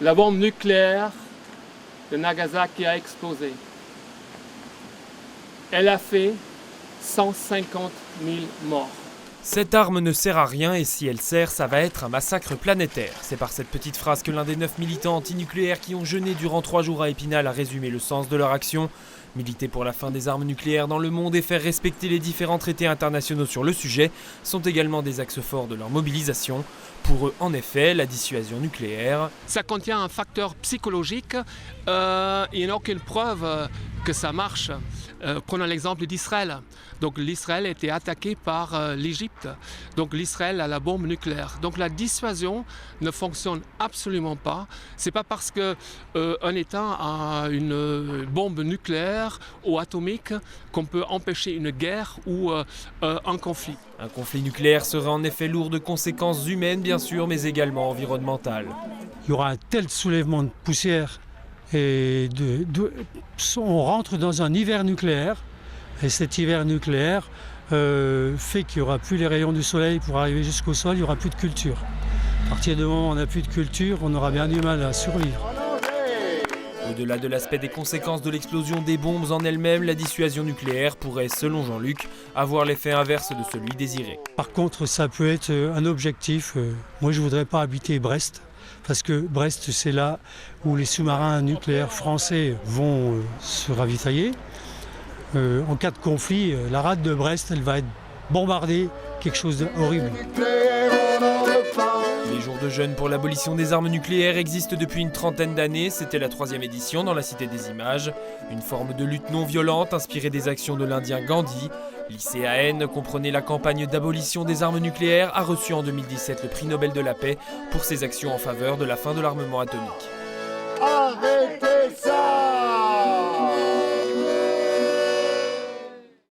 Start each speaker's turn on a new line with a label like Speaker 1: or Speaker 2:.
Speaker 1: La bombe nucléaire de Nagasaki a explosé. Elle a fait 150 000 morts.
Speaker 2: Cette arme ne sert à rien et si elle sert, ça va être un massacre planétaire. C'est par cette petite phrase que l'un des 9 militants antinucléaires qui ont jeûné durant 3 jours à Épinal a résumé le sens de leur action. Militer pour la fin des armes nucléaires dans le monde et faire respecter les différents traités internationaux sur le sujet sont également des axes forts de leur mobilisation. Pour eux, en effet, la dissuasion nucléaire.
Speaker 1: Ça contient un facteur psychologique. Il n'y a aucune preuve que ça marche. Prenons l'exemple d'Israël. Donc l'Israël a été attaqué par l'Égypte. Donc l'Israël a la bombe nucléaire. Donc la dissuasion ne fonctionne absolument pas. C'est pas parce qu'un État a une bombe nucléaire ou atomique qu'on peut empêcher une guerre ou un conflit.
Speaker 2: Un conflit nucléaire serait en effet lourd de conséquences humaines bien sûr, mais également environnementales.
Speaker 3: Il y aura un tel soulèvement de poussière et on rentre dans un hiver nucléaire. Et cet hiver nucléaire fait qu'il n'y aura plus les rayons du soleil pour arriver jusqu'au sol, il n'y aura plus de culture. À partir du moment où on n'a plus de culture, on aura bien du mal à survivre.
Speaker 2: Au-delà de l'aspect des conséquences de l'explosion des bombes en elles-mêmes, la dissuasion nucléaire pourrait, selon Jean-Luc, avoir l'effet inverse de celui désiré.
Speaker 3: Par contre, ça peut être un objectif. Moi, je ne voudrais pas habiter Brest, parce que Brest, c'est là où les sous-marins nucléaires français vont se ravitailler. En cas de conflit, la rade de Brest, elle va être bombardée, quelque chose d'horrible.
Speaker 2: Les jours de jeûne pour l'abolition des armes nucléaires existent depuis une trentaine d'années. C'était la 3e édition dans la Cité des Images. Une forme de lutte non violente inspirée des actions de l'Indien Gandhi. L'ICAN comprenait la campagne d'abolition des armes nucléaires, a reçu en 2017 le prix Nobel de la paix pour ses actions en faveur de la fin de l'armement atomique.